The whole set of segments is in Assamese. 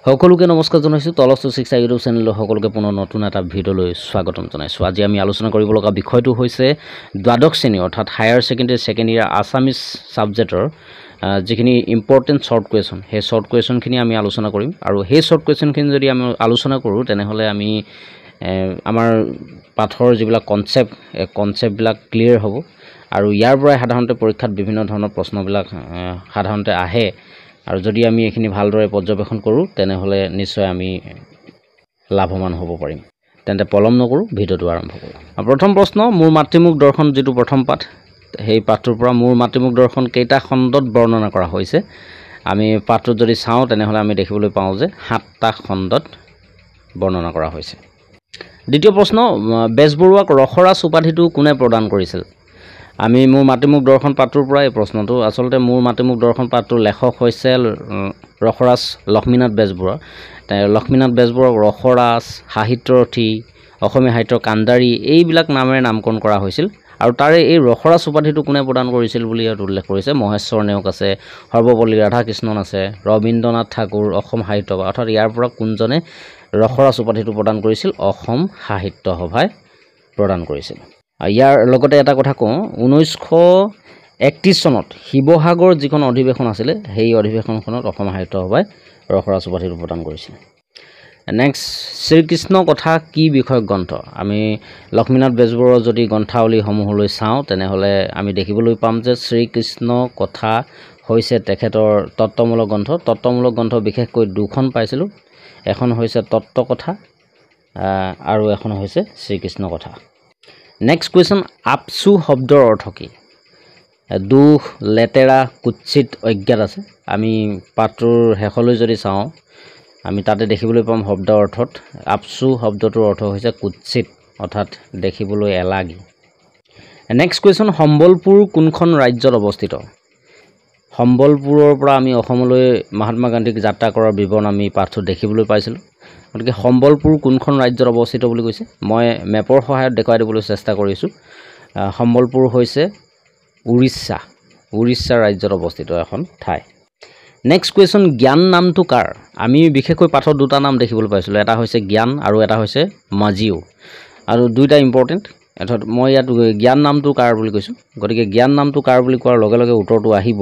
সকলোকে নমস্কাৰ জনাইছোঁ। তলস্তু শিক্ষা ইউটিউব চেনেলৰ সকলোকে পুনৰ নতুন এটা ভিডিঅ'লৈ স্বাগতম জনাইছোঁ। আজি আমি আলোচনা কৰিব লগা বিষয়টো হৈছে দ্বাদশ শ্ৰেণী অৰ্থাৎ higher secondary second year Assamese ছাবজেক্টৰ যিখিনি ইম্পৰ্টেণ্ট শ্বৰ্ট কুৱেশ্যন, সেই শ্বৰ্ট কুৱেশ্যনখিনি আমি আলোচনা কৰিম। আৰু সেই শ্বৰ্ট কুৱেশ্যনখিনি যদি আমি আলোচনা কৰোঁ তেনেহ'লে আমি আমাৰ পাঠৰ যিবিলাক কনচেপ্টবিলাক ক্লিয়াৰ হ'ব আৰু ইয়াৰ পৰাই সাধাৰণতে পৰীক্ষাত বিভিন্ন ধৰণৰ প্ৰশ্নবিলাক সাধাৰণতে আহে। আৰু যদি আমি এইখিনি ভালদৰে পৰ্যবেক্ষণ কৰোঁ তেনেহ'লে নিশ্চয় আমি লাভৱান হ'ব পাৰিম। তেন্তে পলম নকৰোঁ, ভিডিঅ'টো আৰম্ভ কৰোঁ। প্ৰথম প্ৰশ্ন, মোৰ মাতৃমুখ দৰ্শন যিটো প্ৰথম পাঠ, সেই পাঠটোৰ পৰা মোৰ মাতৃমুখ দৰ্শন কেইটা খণ্ডত বৰ্ণনা কৰা হৈছে। আমি পাঠটোত যদি চাওঁ তেনেহ'লে আমি দেখিবলৈ পাওঁ যে 7টা খণ্ডত বৰ্ণনা কৰা হৈছে। দ্বিতীয় প্ৰশ্ন, বেজবৰুৱাক ৰসৰাজ উপাধিটো কোনে প্ৰদান কৰিছিল? আমি মোৰ মাতৃমুখ দৰ্শন পাঠটোৰ পৰা এই প্ৰশ্নটো, আচলতে মোৰ মাতৃমুখ দৰ্শন পাঠটোৰ লেখক হৈছে ৰসৰাজ লক্ষ্মীনাথ বেজবৰুৱা। লক্ষ্মীনাথ বেজবৰুৱাক ৰসৰাজ, সাহিত্যৰথী, অসমীয়া সাহিত্যৰ কাণ্ডাৰী এইবিলাক নামেৰে নামকৰণ কৰা হৈছিল। আৰু তাৰে এই ৰসৰাজ উপাধিটো কোনে প্ৰদান কৰিছিল বুলি ইয়াত উল্লেখ কৰিছে। মহেশ্বৰ নেওগ আছে, সৰ্বপল্লী ৰাধাকৃষ্ণন আছে, ৰবীন্দ্ৰনাথ ঠাকুৰ, অসম সাহিত্য সভা, অৰ্থাৎ ইয়াৰ পৰা কোনজনে ৰসৰাজ উপাধিটো প্ৰদান কৰিছিল? অসম সাহিত্য সভাই প্ৰদান কৰিছিল। ইয়াৰ লগতে এটা কথা কওঁ, 1931 চনত শিৱসাগৰ যিখন অধিৱেশন আছিলে সেই অধিৱেশনখনত অসম সাহিত্য সভাই ৰসৰাজ উপাধিটো প্ৰদান কৰিছিল। নেক্সট, শ্ৰীকৃষ্ণ কথা কি বিষয়ক গ্ৰন্থ? আমি লক্ষ্মীনাথ বেজবৰুৱাৰ যদি গ্ৰন্থাৱলীসমূহলৈ চাওঁ তেনেহ'লে আমি দেখিবলৈ পাম যে শ্ৰীকৃষ্ণ কথা হৈছে তেখেতৰ তত্ত্বমূলক গ্ৰন্থ। তত্ত্বমূলক গ্ৰন্থ বিশেষকৈ দুখন পাইছিলোঁ, এখন হৈছে তত্ত্ব কথা আৰু এখন হৈছে শ্ৰীকৃষ্ণ কথা। নেক্সট কুৱেশ্যন, আপচু শব্দৰ অৰ্থ কি? দুখ, লেতেৰা, কুৎসিত, অজ্ঞাত আছে। আমি পাঠটোৰ শেষলৈ যদি চাওঁ আমি তাতে দেখিবলৈ পাম শব্দৰ অৰ্থত আপচু শব্দটোৰ অৰ্থ হৈছে কুৎসিত, অৰ্থাৎ দেখিবলৈ এলাগী। নেক্সট কুৱেশ্যন, সম্বলপুৰ কোনখন ৰাজ্যত অৱস্থিত? সম্বলপুৰৰ পৰা আমি অসমলৈ মহাত্মা গান্ধীক যাত্ৰা কৰাৰ বিৱৰণ আমি পাঠটোত দেখিবলৈ পাইছিলোঁ। গতিকে সম্বলপুৰ কোনখন ৰাজ্যত অৱস্থিত বুলি কৈছে? মই মেপৰ সহায়ত দেখুৱাই দিবলৈ চেষ্টা কৰিছোঁ। সম্বলপুৰ হৈছে উৰিষ্যা ৰাজ্যত অৱস্থিত এখন ঠাই। নেক্সট কুৱেশ্যন, জ্ঞান নামটো কাৰ? আমি বিশেষকৈ পাঠত দুটা নাম দেখিবলৈ পাইছিলোঁ, এটা হৈছে জ্ঞান আৰু এটা হৈছে মাজিও, আৰু দুইটা ইম্পৰ্টেণ্ট। অৰ্থাৎ মই ইয়াত জ্ঞান নামটো কাৰ বুলি কৈছোঁ, গতিকে জ্ঞান নামটো কাৰ বুলি কোৱাৰ লগে লগে উত্তৰটো আহিব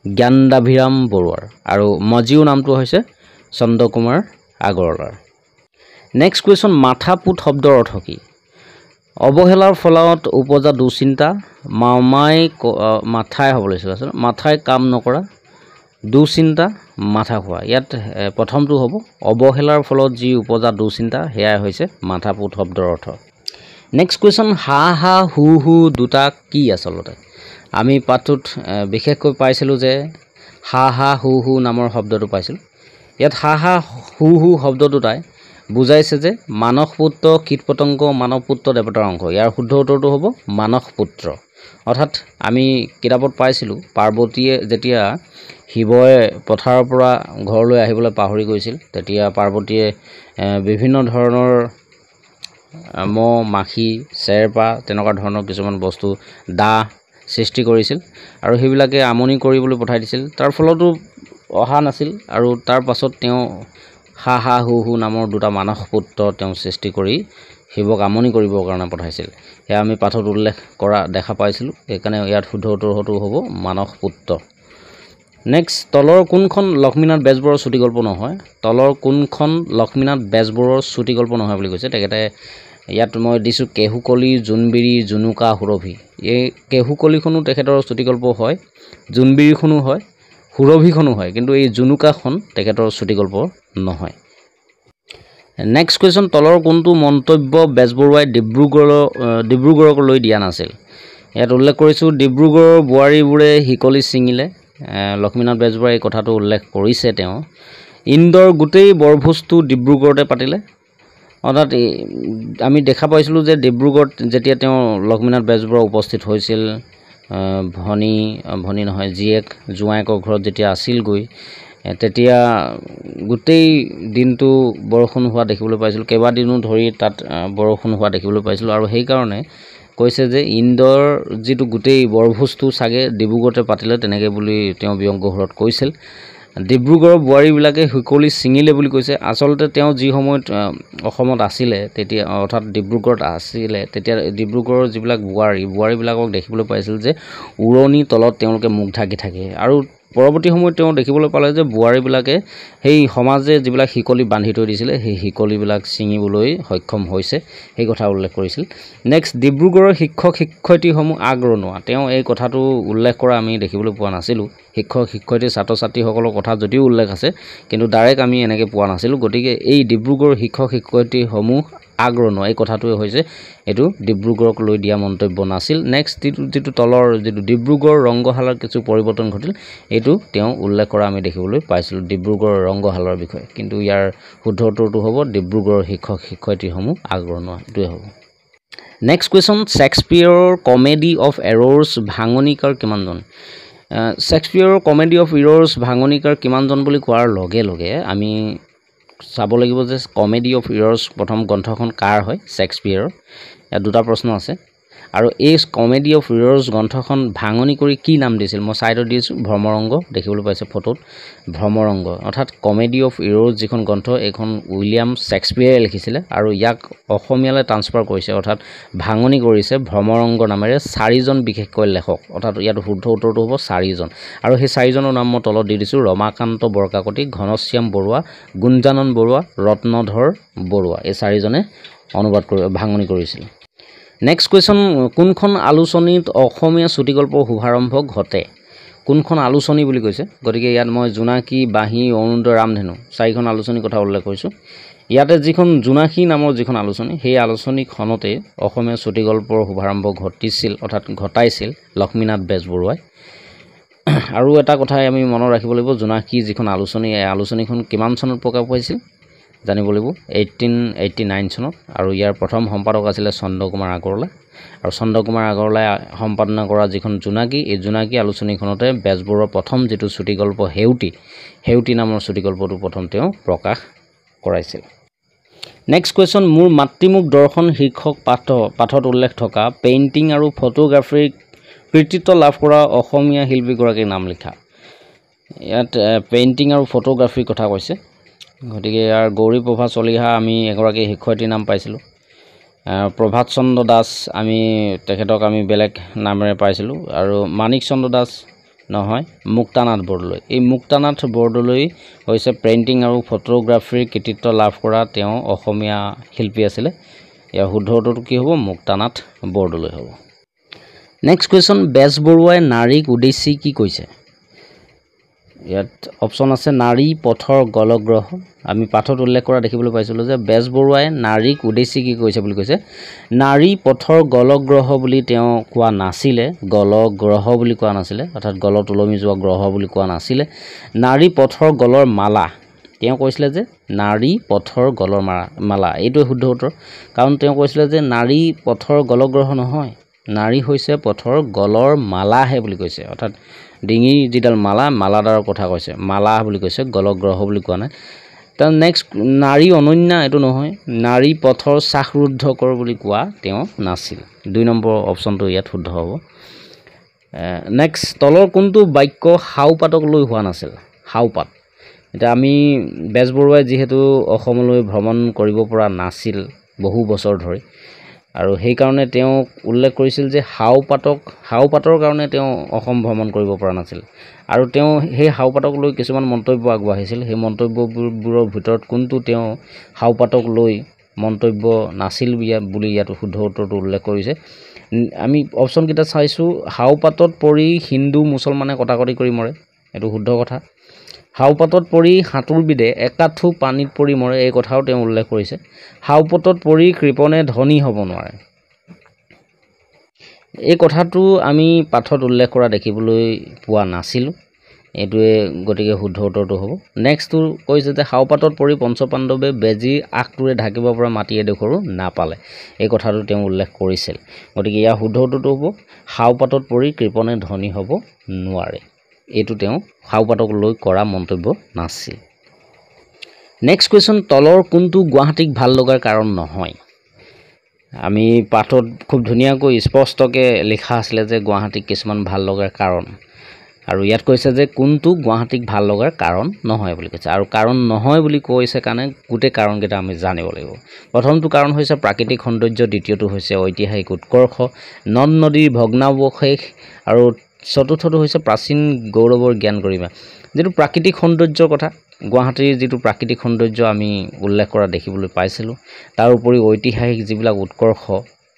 জ্ঞানদাভিৰাম বৰুৱাৰ, আৰু মাজিও নামটো হৈছে চন্দ্ৰকুমাৰ আগৰৱালাৰ। নেক্সট কুৱেশ্যন, মাথাপুত শব্দৰ অৰ্থ কি? অৱহেলাৰ ফলত উপজা দুশ্চিন্তা, মাথাই হ'ব লাগিছিল আচলতে, মাথাই কাম নকৰা, দুশ্চিন্তা, মাথা খোৱা। ইয়াত প্ৰথমটো হ'ব অৱহেলাৰ ফলত যি উপজা দুশ্চিন্তা, সেয়াই হৈছে মাথাপুত শব্দৰ অৰ্থ। নেক্সট কুৱেশ্যন, হা হা হু হু দুটা কি আচলতে? আমি পাঠটোত বিশেষকৈ পাইছিলোঁ যে হা হা হু হু নামৰ শব্দটো পাইছিলোঁ। ইয়াত হা হা হু হু শব্দ দুটাই বুজাইছে যে মানস পুত্ৰ কীট পতংগ, মানৱ পুত্ৰ দেৱতাৰ অংশ। ইয়াৰ শুদ্ধ উত্তৰটো হ'ব মানস পুত্ৰ। অৰ্থাৎ আমি কিতাপত পাইছিলোঁ পাৰ্বতীয়ে যেতিয়া শিৱই পথাৰৰ পৰা ঘৰলৈ আহিবলৈ পাহৰি গৈছিল তেতিয়া পাৰ্বতীয়ে বিভিন্ন ধৰণৰ মহ, মাখি, চেৰপা তেনেকুৱা ধৰণৰ কিছুমান বস্তু দা সৃষ্টি কৰিছিল আৰু সেইবিলাকে আমনি কৰিবলৈ পঠাই দিছিল। তাৰ ফলতো অহা নাছিল আৰু তাৰ পাছত তেওঁ হা হা হু হু নামৰ দুটা মানস পুত্ৰ তেওঁ সৃষ্টি কৰি শিৱক আমনি কৰিবৰ কাৰণে পঠাইছিল। সেয়া আমি পাঠত উল্লেখ কৰা দেখা পাইছিলোঁ, সেইকাৰণে ইয়াত শুদ্ধ উত্তৰটো হ'ব মানস পুত্ৰ। নেক্সট, তলৰ কোনখন লক্ষ্মীনাথ বেজবৰুৱাৰ চুটিগল্প নহয়? তলৰ কোনখন লক্ষ্মীনাথ বেজবৰুৱাৰ চুটিগল্প নহয় বুলি কৈছে? তেখেতে ইয়াত মই দিছোঁ কেহুকলি, জোনবিৰি, জুনুকা, সুৰভি। এই কেহুকলিখনো তেখেতৰ চুটিগল্প হয়, জোনবিৰিখনো হয়, সুৰভিখনো হয়, কিন্তু এই জুনুকাখন তেখেতৰ চুটিগল্প নহয়। নেক্সট কুৱেশ্যন, তলৰ কোনটো মন্তব্য বেজবৰুৱাই ডিব্ৰুগড়লৈ দিয়া নাছিল? ইয়াত উল্লেখ কৰিছোঁ ডিব্ৰুগড়ৰ বোৱাৰীবোৰে শিকলি ছিঙিলে। লক্ষ্মীনাথ বেজবৰুৱাই এই কথাটো উল্লেখ কৰিছে। তেওঁ ইন্দ্ৰৰ গোটেই বৰভোজটো ডিব্ৰুগড়তে পাতিলে। অৰ্থাৎ আমি দেখা পাইছিলোঁ যে ডিব্ৰুগড়ত যেতিয়া তেওঁ লক্ষ্মীনাথ বেজবৰুৱা উপস্থিত হৈছিল, ভনী নহয় জীয়েক জোঁৱায়েকৰ ঘৰত যেতিয়া আছিলগৈ তেতিয়া গোটেই দিনটো বৰষুণ হোৱা দেখিবলৈ পাইছিলোঁ, কেইবাদিনো ধৰি তাত বৰষুণ হোৱা দেখিবলৈ পাইছিলোঁ। আৰু সেইকাৰণে কৈছে যে ইন্দ্ৰৰ যিটো গোটেই বৰভোজটো চাগে ডিব্ৰুগড়তে পাতিলে তেনেকৈ বুলি তেওঁ ব্যংগ ঘৰত কৈছিল। ডিব্ৰুগড়ৰ বোৱাৰীবিলাকে শিকলি ছিঙিলে বুলি কৈছে। আচলতে তেওঁ যি সময়ত অসমত আছিলে তেতিয়া অৰ্থাৎ ডিব্ৰুগড়ত আছিলে তেতিয়া ডিব্ৰুগড়ৰ যিবিলাক বোৱাৰীবিলাকক দেখিবলৈ পাইছিল যে উৰণি তলত তেওঁলোকে মুখ ঢাকি থাকে আৰু পৰৱৰ্তী সময়ত তেওঁ দেখিবলৈ পালে যে বোৱাৰীবিলাকে সেই সমাজে যিবিলাক শিকলি বান্ধি থৈ দিছিলে সেই শিকলিবিলাক ছিঙিবলৈ সক্ষম হৈছে সেই কথা উল্লেখ কৰিছিল। নেক্সট ডিব্ৰুগড়ৰ শিক্ষক শিক্ষয়িত্ৰীসমূহ আগৰণুৱা, তেওঁ এই কথাটো উল্লেখ কৰা আমি দেখিবলৈ পোৱা নাছিলোঁ। শিক্ষক শিক্ষয়িত্ৰী ছাত্ৰ ছাত্ৰীসকলৰ কথা যদিও উল্লেখ আছে কিন্তু ডাইৰেক্ট আমি এনেকৈ পোৱা নাছিলোঁ। গতিকে এই ডিব্ৰুগড়ৰ শিক্ষক শিক্ষয়িত্ৰীসমূহ আগৰণুৱা এই কথাটোৱে হৈছে এইটো ডিব্ৰুগড়ক লৈ দিয়া মন্তব্য নাছিল। নেক্সট যিটো তলৰ যিটো ডিব্ৰুগড় ৰংগশালাৰ কিছু পৰিৱৰ্তন ঘটিল এইটো তেওঁ উল্লেখ কৰা আমি দেখিবলৈ পাইছিলোঁ ডিব্ৰুগড় ৰংগশালাৰ বিষয়ে। কিন্তু ইয়াৰ শুদ্ধ উত্তৰটো হ'ব ডিব্ৰুগড়ৰ শিক্ষক শিক্ষয়িত্ৰীসমূহ আগৰণুৱা, এইটোৱে হ'ব। নেক্সট কুৱেশ্যন, শ্বেক্সপিয়েৰৰ কমেডি অফ এৰৰ্ছ ভাঙনিকাৰ কিমানজন? শ্বেক্সপিয়েৰৰ কমেডি অফ ইৰৰ্ছ ভাঙনিকাৰ কিমানজন বুলি কোৱাৰ লগে লগে আমি চাব লাগিব যে কমেডি অফ ইৰৰ্ছ প্ৰথম গ্ৰন্থখন কাৰ হয়? শ্বেক্সপিয়েৰৰ। ইয়াত দুটা প্ৰশ্ন আছে আৰু এই কমেডি অফ ইৰৰ্ছ গ্ৰন্থখন ভাঙনি কৰি কি নাম দিছিল? মই ছাইডত দিছোঁ ভ্ৰমৰংগ, দেখিবলৈ পাইছে ফটোত ভ্ৰমৰংগ। অৰ্থাৎ কমেডি অফ ইৰৰ্ছ যিখন গ্ৰন্থ এইখন উইলিয়াম শ্বেক্সপিয়েৰে লিখিছিলে আৰু ইয়াক অসমীয়ালৈ ট্ৰান্সফাৰ কৰিছে অৰ্থাৎ ভাঙনি কৰিছে ভ্ৰমৰংগ নামেৰে 4জন বিশেষকৈ লেখক। অৰ্থাৎ ইয়াত শুদ্ধ উত্তৰটো হ'ব 4জন আৰু সেই 4জনৰ নাম মই তলত দি দিছোঁ ৰমাকান্ত বৰকাকতি, ঘনশ্যাম বৰুৱা, গুঞ্জানন বৰুৱা, ৰত্নধৰ বৰুৱা। এই 4জনে অনুবাদ কৰি ভাঙনি কৰিছিল। নেক্সট কুৱেশ্যন, কোনখন আলোচনীত অসমীয়া চুটিগল্পৰ শুভাৰম্ভ ঘটে? কোনখন আলোচনী বুলি কৈছে? গতিকে ইয়াত মই জোনাকী, বাঁহী, অৰুণোদয়, ৰামধেনু 4খন আলোচনীৰ কথা উল্লেখ কৰিছোঁ। ইয়াতে যিখন জোনাকী নামৰ যিখন আলোচনী সেই আলোচনীখনতে অসমীয়া চুটিগল্পৰ শুভাৰম্ভ ঘটিছিল অৰ্থাৎ ঘটাইছিল লক্ষ্মীনাথ বেজবৰুৱাই। আৰু এটা কথাই আমি মনত ৰাখিব লাগিব, জোনাকী যিখন আলোচনী এই আলোচনীখন কিমান চনত প্ৰকাশ পাইছিল জানিব লাগিব, 1889 চনত। আৰু ইয়াৰ প্ৰথম সম্পাদক আছিলে চন্দ্ৰকুমাৰ আগৰৱালা আৰু চন্দ্ৰকুমাৰ আগৰৱালাই সম্পাদনা কৰা যিখন জোনাকী এই জোনাকী আলোচনীখনতে বেজবৰুৱাৰ প্ৰথম যিটো চুটিগল্প হেউতি নামৰ চুটিগল্পটো প্ৰথম তেওঁ প্ৰকাশ কৰাইছিল। নেক্সট কুৱেশ্যন, মোৰ মাতৃমুখ দৰ্শন শীৰ্ষক পাঠত উল্লেখ থকা পেইণ্টিং আৰু ফটোগ্ৰাফীৰ কৃতিত্ব লাভ কৰা অসমীয়া শিল্পীগৰাকীৰ নাম লিখা। ইয়াত পেইণ্টিং আৰু ফটোগ্ৰাফীৰ কথা কৈছে। গতিকে ইয়াৰ গৌৰীপ্ৰভা চলিহা আমি এগৰাকী শিক্ষয়িত্ৰীৰ নাম পাইছিলোঁ। প্ৰভাত চন্দ্ৰ দাস তেখেতক আমি বেলেগ নামেৰে পাইছিলোঁ আৰু মাণিক চন্দ্ৰ দাস নহয়, মুক্তানাথ বৰদলৈ। এই মুক্তানাথ বৰদলৈ হৈছে পেইণ্টিং আৰু ফটোগ্ৰাফীৰ কৃতিত্ব লাভ কৰা তেওঁ অসমীয়া শিল্পী আছিলে। ইয়াৰ শুদ্ধ উত্তৰটো কি হ'ব? মুক্তানাথ বৰদলৈ হ'ব। নেক্সট কুৱেশ্যন, বেজবৰুৱাই নাৰীক উদ্দেশ্যি কি কৈছে? ইয়াত অপশ্যন আছে নাৰী পথৰ গলগ্ৰহ। আমি পাঠত উল্লেখ কৰা দেখিবলৈ পাইছিলোঁ যে বেজবৰুৱাই নাৰীক উদ্দেশ্যি কি কৈছে বুলি কৈছে। নাৰী পথৰ গলগ্ৰহ বুলি তেওঁ কোৱা নাছিলে, গলগ্ৰহ বুলি কোৱা নাছিলে, অৰ্থাৎ গলত ওলমি যোৱা গ্ৰহ বুলি কোৱা নাছিলে। নাৰী পথৰ গলৰ মালা তেওঁ কৈছিলে যে নাৰী পথৰ গলৰ মালা, এইটোৱে শুদ্ধ উত্তৰ। কাৰণ তেওঁ কৈছিলে যে নাৰী পথৰ গলগ্ৰহ নহয়, নাৰী হৈছে পথৰ গলৰ মালাহে বুলি কৈছে। অৰ্থাৎ ডিঙিৰ যিডাল মালাডালৰ কথা কৈছে, মালা বুলি কৈছে, গলগ্ৰহ বুলি কোৱা নাই। তাৰ নেক্সট, নাৰী অনন্যা এইটো নহয়, নাৰী পথৰ শ্বাসৰুদ্ধ কৰ বুলি কোৱা তেওঁ নাছিল। 2 নম্বৰ অপশ্যনটো ইয়াত শুদ্ধ হ'ব। নেক্সট, তলৰ কোনটো বাক্য হাওপাতক লৈ হোৱা নাছিল? হাওপাত, এতিয়া আমি বেজবৰুৱাই যিহেতু অসমলৈ ভ্ৰমণ কৰিব পৰা নাছিল বহু বছৰ ধৰি আৰু সেইকাৰণে তেওঁ উল্লেখ কৰিছিল যে হাওপাতৰ কাৰণে তেওঁ অসম ভ্ৰমণ কৰিব পৰা নাছিল আৰু তেওঁ সেই হাওপাতক লৈ কিছুমান মন্তব্য আগবঢ়াইছিল। সেই মন্তব্যবোৰৰ ভিতৰত কোনটো তেওঁ হাওপাতক লৈ মন্তব্য নাছিল বুলি ইয়াত শুদ্ধ উত্তৰটো উল্লেখ কৰিছে। আমি অপশ্যনকেইটা চাইছোঁ, হাওপাতত পৰি হিন্দু মুছলমানে কটাকটি কৰি মৰে, এইটো শুদ্ধ কথা। হাওপাতত পৰি সাঁতোৰবিদে একাঠু পানীত পৰি মৰে, এই কথাও তেওঁ উল্লেখ কৰিছে। হাওপাতত পৰি কৃপণে ধনী হ'ব নোৱাৰে, এই কথাটো আমি পাঠত উল্লেখ কৰা দেখিবলৈ পোৱা নাছিলোঁ, এইটোৱে গতিকে শুদ্ধ উত্তৰটো হ'ব। নেক্সটটো কৈছে যে হাওপাতত পৰি পঞ্চপাণ্ডৱে বেজীৰ আগটোৰে ঢাকিব পৰা মাটি এডোখৰো নাপালে, এই কথাটো তেওঁ উল্লেখ কৰিছিল। গতিকে ইয়াৰ শুদ্ধ উত্তৰটো হ'ব হাওপাতত পৰি কৃপণে ধনী হ'ব নোৱাৰে, এইটো তেওঁ হাওপাতক লৈ কৰা মন্তব্য নাছিল। নেক্সট কুৱেশ্যন, তলৰ কোনটো গুৱাহাটীক ভাল লগাৰ কাৰণ নহয়? আমি পাঠত খুব ধুনীয়াকৈ স্পষ্টকৈ লিখা আছিলে যে গুৱাহাটীক কিছুমান ভাল লগাৰ কাৰণ। আৰু ইয়াত কৈছে যে কোনটো গুৱাহাটীক ভাল লগাৰ কাৰণ নহয় বুলি কৈছে আৰু কাৰণ নহয় বুলি কৈছে কাৰণে গোটেই কাৰণকেইটা আমি জানিব লাগিব প্ৰথমটো কাৰণ হৈছে প্ৰাকৃতিক সৌন্দৰ্য দ্বিতীয়টো হৈছে ঐতিহাসিক উৎকৰ্ষ নদ নদীৰ ভগ্নাৱশেষ আৰু চতুৰ্থটো হৈছে প্ৰাচীন গৌৰৱৰ জ্ঞান গৰিমা যেটো প্ৰাকৃতিক সৌন্দৰ্যৰ কথা গুৱাহাটীৰ যেটো প্ৰাকৃতিক সৌন্দৰ্য আমি উল্লেখ কৰা দেখিবলৈ পাইছিলোঁ তাৰ উপৰি ঐতিহাসিক যিবিলাক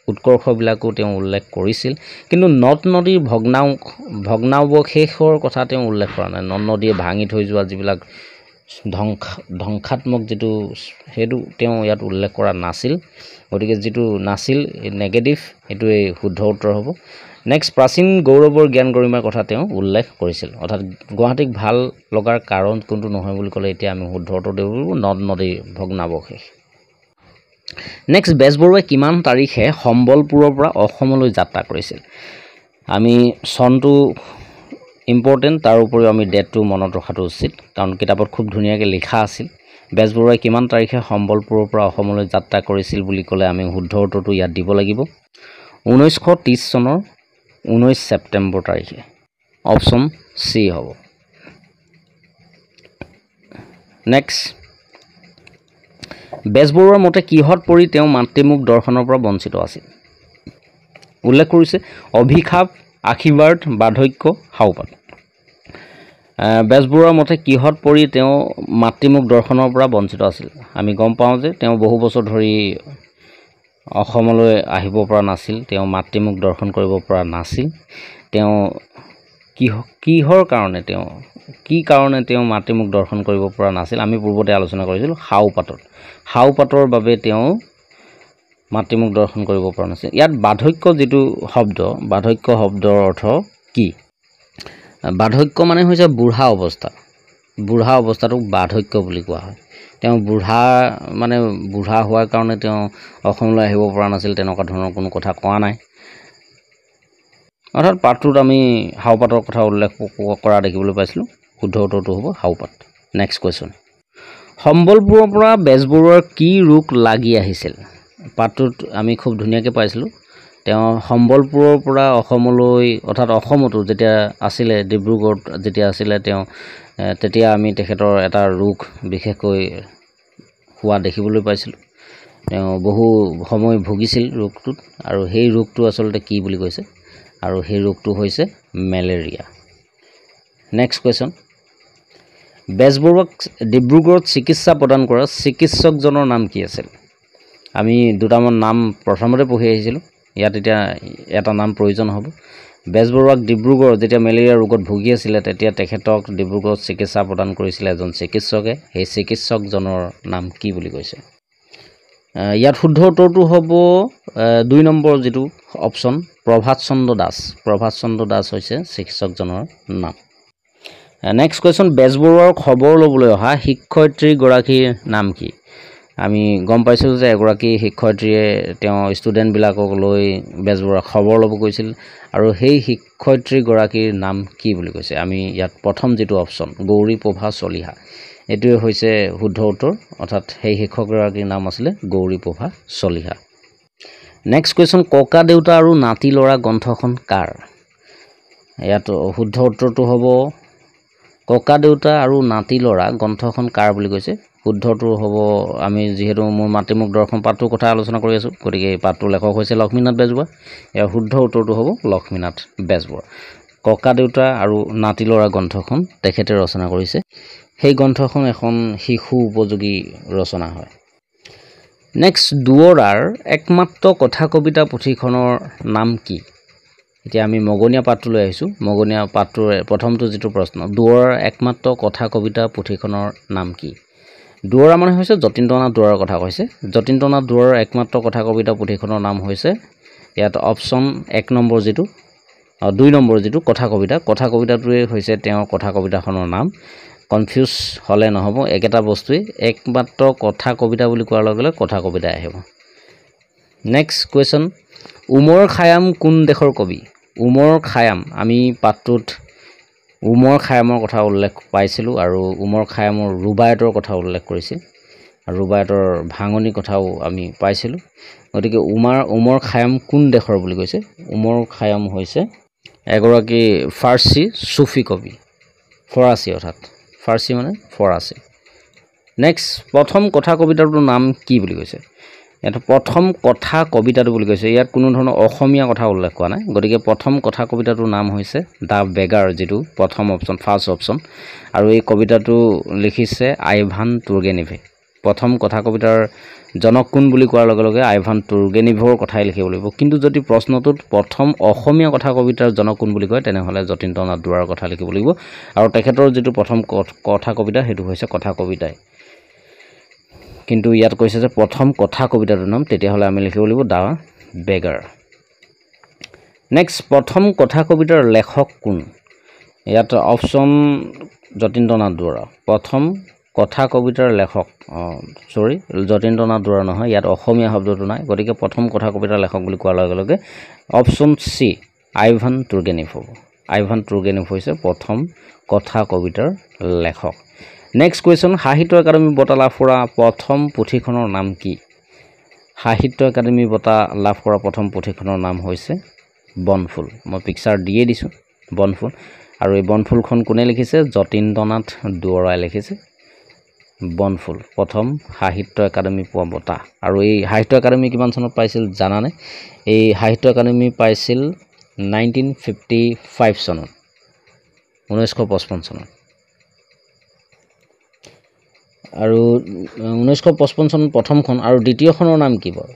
উৎকৰ্ষবিলাকো তেওঁ উল্লেখ কৰিছিল কিন্তু নদ নদীৰ ভগ্নাৱশেষৰ কথা তেওঁ উল্লেখ কৰা নাই নদ নদীয়ে ভাঙি থৈ যোৱা যিবিলাক ধ্বংসাত্মক যেটো হেতু তেওঁ ইয়াত উল্লেখ কৰা নাছিল গতিকে যেটো নাছিল নেগেটিভ এটোৱে শুদ্ধ উত্তৰ হ'ব নেক্সট প্ৰাচীন গৌৰৱৰ জ্ঞান গৰিমাৰ কথা তেওঁ উল্লেখ কৰিছিল অৰ্থাৎ গুৱাহাটীক ভাল লগাৰ কাৰণ কোনটো নহয় বুলি ক'লে এতিয়া আমি শুদ্ধ উত্তৰ দিব লাগিব নদ নদীৰ ভগ্নাৱশেষ নেক্সট বেজবৰুৱাই কিমান তাৰিখে সম্বলপুৰৰ পৰা অসমলৈ যাত্ৰা কৰিছিল আমি চনটো ইম্পৰ্টেণ্ট তাৰ উপৰিও আমি ডেটটো মনত ৰখাটো উচিত কাৰণ কিতাপত খুব ধুনীয়াকৈ লিখা আছিল বেজবৰুৱাই কিমান তাৰিখে সম্বলপুৰৰ পৰা অসমলৈ যাত্ৰা কৰিছিল বুলি ক'লে আমি শুদ্ধ উত্তৰটো ইয়াত দিব লাগিব 1930 চনৰ 19 ছেপ্টেম্বৰ তাৰিখে অপশ্যন চি হ'ব নেক্সট বেজবৰুৱাৰ মতে কিহত পৰি তেওঁ মাতৃমুখ দৰ্শনৰ পৰা বঞ্চিত আছিল উল্লেখ কৰিছে অভিশাপ আশীৰ্বাদ বাৰ্ধক্য হাওপাত বেজবৰুৱাৰ মতে কিহত পৰি তেওঁ মাতৃমুখ দৰ্শনৰ পৰা বঞ্চিত আছিল আমি গম পাওঁ যে তেওঁ বহু বছৰ ধৰি অসমলৈ আহিব পৰা নাছিল তেওঁ মাতৃমুখ দৰ্শন কৰিব পৰা নাছিল তেওঁ কিহৰ কাৰণে তেওঁ মাতৃমুখ দৰ্শন কৰিব পৰা নাছিল আমি পূৰ্বতে আলোচনা কৰিছিলোঁ হাওপাতৰ বাবে তেওঁ মাতৃমুখ দৰ্শন কৰিব পৰা নাছিল ইয়াত বাৰ্ধক্য যেটো শব্দ বাৰ্ধক্য শব্দৰ অৰ্থ কি বাৰ্ধক্য মানে হৈছে বুঢ়া অৱস্থাটোক বাৰ্ধক্য বুলি কোৱা হয় তেওঁ বুঢ়া হোৱাৰ কাৰণে তেওঁ অসমলৈ আহিব পৰা নাছিল তেনেকুৱা ধৰণৰ কোনো কথা কোৱা নাই অৰ্থাৎ পাঠটোত আমি হাওপাতৰ কথা উল্লেখ কৰা দেখিবলৈ পাইছিলোঁ শুদ্ধ উত্তৰটো হ'ব হাওপাত নেক্সট কোৱেশ্চন সম্বলপুৰৰ পৰা বেজবৰুৱাৰ কি ৰোগ লাগি আহিছিল পাঠটোত আমি খুব ধুনীয়াকৈ পাইছিলোঁ তেওঁ সম্বলপুৰৰ পৰা অসমলৈ অৰ্থাৎ অসমতো যেতিয়া আছিলে ডিব্ৰুগড়ত যেতিয়া আছিলে তেওঁ তেতিয়া আমি তেখেতৰ এটা ৰোগ বিশেষকৈ হোৱা দেখিবলৈ পাইছিলোঁ তেওঁ বহু সময় ভুগিছিল ৰোগটোত আৰু সেই ৰোগটো আচলতে কি বুলি কৈছে আৰু সেই ৰোগটো হৈছে মেলেৰিয়া নেক্সট কোৱেশ্চন বেজবৰুৱাক ডিব্ৰুগড়ত চিকিৎসা প্ৰদান কৰা চিকিৎসকজনৰ নাম কি আছিল আমি দুটামান নাম প্ৰথমতে পঢ়ি আহিছিলোঁ ইয়াত এতিয়া এটা নাম প্ৰয়োজন হ'ব বেজবৰুৱাক ডিব্ৰুগড় যেতিয়া মেলেৰিয়া ৰোগত ভুগি আছিল তেতিয়া তেখেতক ডিব্ৰুগড়ত চিকিৎসা প্ৰদান কৰিছিল এজন চিকিৎসকে সেই চিকিৎসকজনৰ নাম কি বুলি কৈছে ইয়াত শুদ্ধ উত্তৰটো হ'ব 2 নম্বৰ যেটো অপশ্যন প্ৰভাত চন্দ্ৰ দাস হৈছে চিকিৎসকজনৰ নাম নেক্সট কোৱেশ্চন বেজবৰুৱাৰ খবৰ ল'বলৈ অহা শিক্ষয়িত্ৰীগৰাকীৰ নাম কি আমি গম পাইছিলোঁ যে এগৰাকী শিক্ষয়িত্ৰীয়ে তেওঁ ষ্টুডেণ্টবিলাকক লৈ বেজবৰুৱাৰ খবৰ ল'ব গৈছিল আৰু সেই শিক্ষয়িত্ৰীগৰাকীৰ নাম কি বুলি কৈছে আমি ইয়াত প্ৰথম যেটো অপশ্যন গৌৰীপ্ৰভা চলিহা এটোৱে হৈছে শুদ্ধ উত্তৰ অৰ্থাৎ সেই শিক্ষকগৰাকীৰ নাম আছিলে গৌৰীপ্ৰভা চলিহা নেক্সট কোৱেশ্চন ককা দেউতা আৰু নাতি ল'ৰা গ্ৰন্থখন কাৰ ইয়াত শুদ্ধ উত্তৰটো হ'ব ককা দেউতা আৰু নাতি ল'ৰা গ্ৰন্থখন কাৰ বুলি কৈছে শুদ্ধটো হ'ব আমি যিহেতু মোৰ মাতৃমুখ দৰ্শন পাঠটোৰ কথা আলোচনা কৰি আছোঁ গতিকে এই পাঠটোৰ লেখক হৈছে লক্ষ্মীনাথ বেজবৰুৱা ইয়াৰ শুদ্ধ উত্তৰটো হ'ব লক্ষ্মীনাথ বেজবৰুৱা ককা দেউতা আৰু নাতি ল'ৰা গ্ৰন্থখন তেখেতে ৰচনা কৰিছে সেই গ্ৰন্থখন এখন শিশু উপযোগী ৰচনা হয় নেক্সট দুৱৰাৰ একমাত্ৰ কথা কবিতা পুথিখনৰ নাম কি এতিয়া আমি মগনীয়া পাঠটো লৈ আহিছোঁ মগনীয়া পাঠটোৰ প্ৰথমটো যেটো প্ৰশ্ন দুৱৰাৰ একমাত্ৰ কথা কবিতা পুথিখনৰ নাম কি দুৱৰা মানে হৈছে যতীন্দ্ৰনাথ দুৱৰাৰ কথা কৈছে যতীন্দ্ৰনাথ দুৱৰাৰ একমাত্ৰ কথা কবিতা পুথিখনৰ নাম হৈছে ইয়াত অপশ্যন 1 নম্বৰ যেটো 2 নম্বৰ যেটো কথা কবিতাটোৱে হৈছে তেওঁৰ কথা কবিতাখনৰ নাম কনফিউজ হলে নহব একেটা বস্তুই একমাত্ৰ কথা কবিতা বুলি কোৱাৰ লগে লগে কথা কবিতা আহিব নেক্সট কোৱেশ্চন উমৰ খায়াম কোন দেশৰ কবি উমৰ খায়াম আমি পাঠটোত উমৰ খায়ামৰ কথা উল্লেখ পাইছিলোঁ আৰু উমৰ খায়ামৰ ৰুবায়তৰ কথা উল্লেখ কৰিছিল আৰু ৰুবায়তৰ ভাঙনি কথাও আমি পাইছিলোঁ গতিকে উমৰ খায়াম কোন দেশৰ বুলি কৈছে উমৰ খায়াম হৈছে এগৰাকী ফাৰ্চী চুফি কবি ফৰাচী অৰ্থাৎ ফাৰ্চী মানে ফৰাচী নেক্সট প্ৰথম কথা কবিতাটোৰ নাম কি বুলি কৈছে এটা প্ৰথম কথা কবিতাটো বুলি কৈছে ইয়াত কোনো ধৰণৰ অসমীয়া কথা উল্লেখ কৰা নাই গতিকে প্ৰথম কথা কবিতাটোৰ নাম হৈছে দা বেগাৰ যেটো প্ৰথম অপচন ফাৰ্ষ্ট অপচন আৰু এই কবিতাটো লিখিছে আইভান তুৰ্গেনিভে প্ৰথম কথা কবিতাৰ জনক কোন বুলি কোৱাৰ লগে লগে আইভান তুৰ্গেনিভৰ কথাই লিখিব লাগিব কিন্তু যদি প্ৰশ্নটোত প্ৰথম অসমীয়া কথা কবিতাৰ জনক কোন বুলি কয় তেনেহলে যতীন্দ্ৰনাথ দুৱৰাৰ কথা লিখিব লাগিব আৰু তেখেতৰ যেটো প্ৰথম কথা কবিতা হেতু হৈছে কথা কবিতাই কিন্তু ইয়াত কৈছে যে প্ৰথম কথা কবিতাটোৰ নাম তেতিয়াহলে আমি লিখিব লাগিব দা বেগাৰ নেক্সট প্ৰথম কথা কবিতাৰ লেখক কোন ইয়াত অপচন যতীন্দ্ৰনাথ দুৱৰা প্ৰথম কথা কবিতাৰ লেখক যতীন্দ্ৰনাথ দুৱৰা নহয় ইয়াত অসমীয়া শব্দটো নাই গতিকে প্ৰথম কথা কবিতাৰ লেখক বুলি কোৱাৰ লগে লগে অপচন সি আইভান তুৰ্গেনিভ হ'ব আইভান তুৰ্গেনিভ হৈছে প্ৰথম কথা কবিতাৰ লেখক নেক্সট কুৱেশ্যন সাহিত্য একাডেমি বঁটা লাভ কৰা প্ৰথম পুথিখনৰ নাম কি সাহিত্য একাডেমি বঁটা লাভ কৰা প্ৰথম পুথিখনৰ নাম হৈছে বনফুল মই পিকচাৰ দিয়ে দিছোঁ বনফুল আৰু এই বনফুলখন কোনে লিখিছে যতীন্দ্ৰনাথ দুৱৰাই লিখিছে বনফুল প্ৰথম সাহিত্য একাডেমি পোৱা বঁটা আৰু এই সাহিত্য একাডেমি কিমান চনত পাইছিল জানানে এই সাহিত্য একাডেমি পাইছিল 1955 চনত 1955 চনত আৰু 1955 চনত প্ৰথমখন আৰু দ্বিতীয়খনৰ নাম কি বাৰু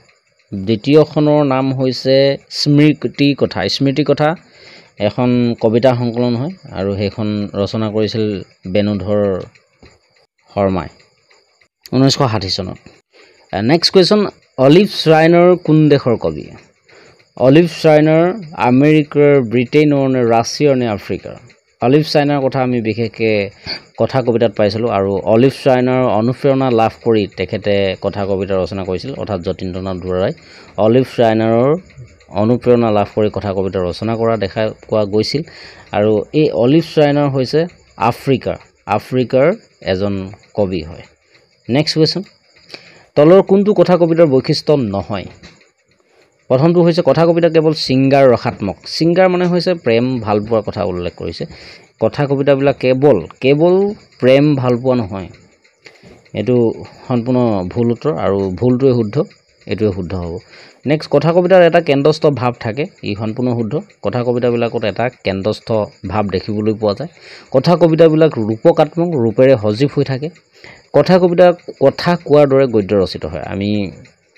দ্বিতীয়খনৰ নাম হৈছে স্মৃতি কথা এখন কবিতা সংকলন হয় আৰু সেইখন ৰচনা কৰিছিল বেনুধৰ শৰ্মাই 1960 চনত নেক্সট কুৱেশ্যন অলিভ শ্ৰাইনাৰ কোন দেশৰ কবি অলিভ শ্ৰাইনাৰ আমেৰিকাৰ ব্ৰিটেইনৰ নে ৰাছিয়াৰ নে আফ্ৰিকাৰ অলিভ শ্ৰাইনাৰ কথা আমি বিশেষকৈ কথা কবিতাত পাইছিলোঁ আৰু অলিভ শ্ৰাইনাৰ অনুপ্ৰেৰণা লাভ কৰি তেখেতে কথা কবিতা ৰচনা কৰিছিল অৰ্থাৎ যতীন্দ্ৰনাথ দুৱৰাই অলিভ শ্ৰাইনাৰৰ অনুপ্ৰেৰণা লাভ কৰি কথা কবিতা ৰচনা কৰা দেখা পোৱা গৈছিল আৰু এই অলিভ শ্ৰাইনাৰ হৈছে আফ্ৰিকাৰ এজন কবি হয় নেক্সট কুৱেশ্যন তলৰ কোনটো কথা কবিতাৰ বৈশিষ্ট্য নহয় প্ৰথমটো হৈছে কথা কবিতা কেৱল সিংগাৰ ৰসাত্মক সিংগাৰ মানে হৈছে প্ৰেম ভাল পোৱাৰ কথা উল্লেখ কৰিছে কথা কবিতাবিলাক কেৱল প্ৰেম ভাল পোৱা নহয় এটো সম্পূৰ্ণ ভুল উত্তৰ আৰু ভুলটোৱে শুদ্ধ এটোৱে শুদ্ধ হ'ব নেক্সট কথা কবিতাৰ এটা কেন্দ্ৰস্থ ভাৱ থাকে ই সম্পূৰ্ণ শুদ্ধ কথা কবিতাবিলাকত এটা কেন্দ্ৰস্থ ভাৱ দেখিবলৈ পোৱা যায় কথা কবিতাবিলাক ৰূপকাত্মক ৰূপেৰে সজীৱ হৈ থাকে কথা কবিতা কথা কোৱাৰ দৰে গদ্য ৰচিত হয় আমি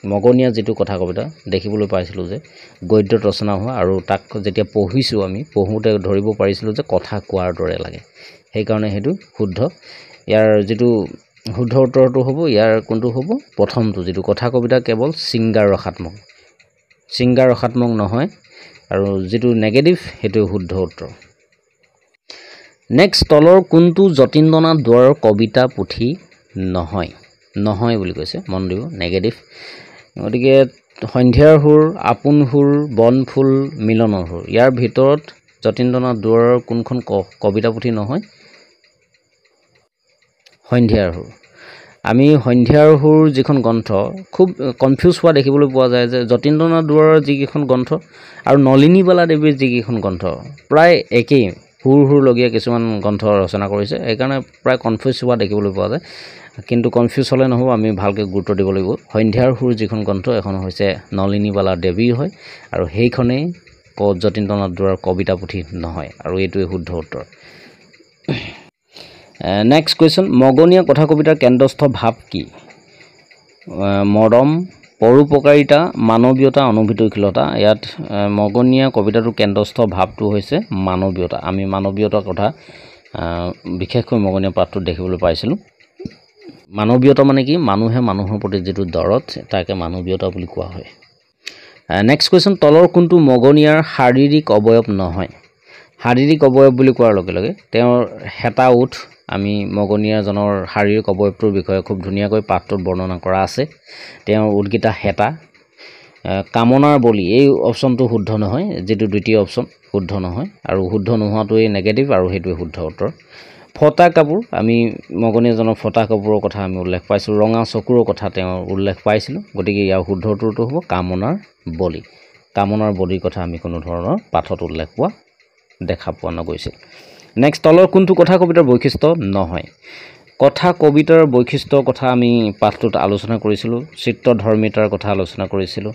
মগনীয়া যেটো কথা কবিতা দেখিবলৈ পাইছিলোঁ যে গদ্যত ৰচনা হোৱা আৰু তাক যেতিয়া পঢ়িছোঁ আমি পঢ়োতে ধৰিব পাৰিছিলোঁ যে কথা কোৱাৰ দৰে লাগে সেই কাৰণে হেতু শুদ্ধ ইয়াৰ যেটো শুদ্ধ উত্তৰটো হ'ব ইয়াৰ কোনটো হ'ব প্ৰথমটো যেটো কথা কবিতা কেৱল সিংগাৰ ৰসাত্মক নহয় আৰু যেটো নেগেটিভ হেতু শুদ্ধ উত্তৰ নেক্সট তলৰ কোনটো যতীন্দ্ৰনাথ দুৱৰাৰ কবিতা পুথি নহয় বুলি কৈছে মন দিব নেগেটিভ গতিকে সন্ধিয়াৰ সুৰ আপোন সুৰ বনফুল মিলনৰ সুৰ ইয়াৰ ভিতৰত যতীন্দ্ৰনাথ দুৱৰাৰ কোনখন কবিতা পুথি নহয় সন্ধিয়াৰ সুৰ আমি সন্ধিয়াৰ সুৰ যিখন গ্ৰন্থ খুব কনফিউজ হোৱা দেখিবলৈ পোৱা যায় যে যতীন্দ্ৰনাথ দুৱৰাৰ যিকেইখন গ্ৰন্থ আৰু নলিনীবালা দেৱীৰ যিকেইখন গ্ৰন্থ প্ৰায় একেই সুৰ লগীয়া কিছুমান গ্ৰন্থ ৰচনা কৰিছে সেইকাৰণে প্ৰায় কনফিউজ হোৱা দেখিবলৈ পোৱা যায় কিন্তু কনফিউজ হ'লে নহ'ব আমি ভালকৈ গুৰুত্ব দিব লাগিব সন্ধিয়াৰ সুৰ যিখন গ্ৰন্থ এখন হৈছে নলিনীবালা দেৱীৰ হয় আৰু সেইখনেই যতীন্দ্ৰনাথ দুৱৰাৰ কবিতা পুথি নহয় আৰু এইটোৱে শুদ্ধ উত্তৰ নেক্সট কুৱেশ্যন মগনীয়া কথা কবিতাৰ কেন্দ্ৰস্থ ভাৱ কি মৰম পৰোপকাৰিতা মানৱীয়তা অনুভূতিশীলতা ইয়াত মগনীয়া কবিতাটোৰ কেন্দ্ৰস্থ ভাৱটো হৈছে মানৱীয়তা আমি মানৱীয়তাৰ কথা বিশেষকৈ মগনীয়া পাঠটোত দেখিবলৈ পাইছিলোঁ মানৱীয়তা মানে কি মানুহে মানুহৰ প্ৰতি যেটো দৰদ তাকে মানৱীয়তা বুলি কোৱা হয় নেক্সট কুৱেশ্যন তলৰ কোনটো মগনীয়াৰ শাৰীৰিক অৱয়ব নহয় শাৰীৰিক অৱয়ব বুলি কোৱাৰ লগে লগে তেওঁৰ হেতা উঠ আমি মগনীয়াজনৰ শাৰীৰিক অৱয়ৱটোৰ বিষয়ে খুব ধুনীয়াকৈ পাঠটোত বৰ্ণনা কৰা আছে তেওঁৰ উৎগীতা হেতা কামনাৰ বলি এই অপচনটো শুদ্ধ নহয় যেটো দ্বিতীয় অপচন শুদ্ধ নহয় আৰু শুদ্ধ নোহোৱাটোৱে নেগেটিভ আৰু হেতুৱে শুদ্ধ উত্তৰ ফটা কাপোৰ আমি মগনীয়াজনৰ ফটা কাপোৰৰ কথা আমি উল্লেখ পাইছোঁ ৰঙা চকুৰৰ কথা তেওঁ উল্লেখ পাইছিলোঁ গতিকে ইয়াৰ শুদ্ধ উত্তৰটো হ'ব কামনাৰ বলিৰ কথা আমি কোনো ধৰণৰ পাঠত উল্লেখ পোৱা দেখা পোৱা নগৈছিল। নেক্সট, তলৰ কোনটো কথা কবিতাৰ বৈশিষ্ট্য নহয়? কথা কবিতাৰ বৈশিষ্ট্যৰ কথা আমি পাঠটোত আলোচনা কৰিছিলোঁ। চিত্ৰধৰ্মিতাৰ কথা আলোচনা কৰিছিলোঁ,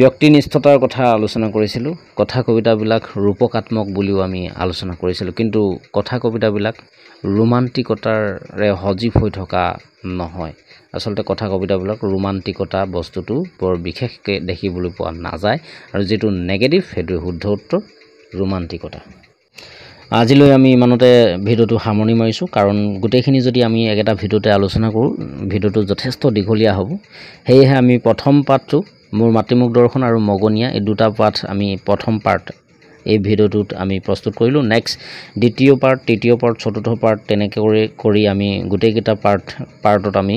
ব্যক্তিনিষ্ঠতাৰ কথা আলোচনা কৰিছিলোঁ, কথা কবিতাবিলাক ৰূপকাত্মক বুলিও আমি আলোচনা কৰিছিলোঁ। কিন্তু কথা কবিতাবিলাক ৰোমান্টিকতাৰে সজীৱ হৈ থকা নহয়। আচলতে কথা কবিতাবিলাক ৰোমান্টিকতা বস্তুটো বৰ বিশেষকৈ দেখিবলৈ পোৱা নাযায়, আৰু যিটো নেগেটিভ সেইটোৱে শুদ্ধ উত্তৰ, ৰোমান্টিকতা। আজিলৈ আমি ইমানতে ভিডিঅ'টো সামৰণি মাৰিছোঁ, কাৰণ গোটেইখিনি যদি আমি একেটা ভিডিঅ'তে আলোচনা কৰোঁ ভিডিঅ'টো যথেষ্ট দীঘলীয়া হ'ব। সেয়েহে আমি প্ৰথম পাঠটো, মোৰ মাতৃমুখ দৰ্শন আৰু মগনীয়া, এই দুটা পাঠ আমি প্ৰথম পাৰ্ট এই ভিডিঅ'টোত আমি প্ৰস্তুত কৰিলোঁ। নেক্সট দ্বিতীয় পাৰ্ট, তৃতীয় পাৰ্ট, চতুৰ্থ পাৰ্ট তেনেকৈ কৰি আমি গোটেইকেইটা পাৰ্টত আমি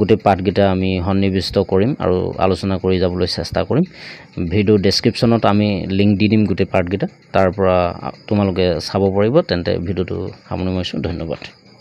গোটেই পাঠকেইটা আমি সন্নিৱিষ্ট কৰিম আৰু আলোচনা কৰি যাবলৈ চেষ্টা কৰিম। ভিডিঅ' ডেছক্ৰিপশ্যনত আমি লিংক দি দিম গোটেই পাৰ্টকেইটা, তাৰ পৰা তোমালোকে চাব পাৰিব। তেন্তে ভিডিঅ'টো সামৰণি মাৰিছোঁ। ধন্যবাদ।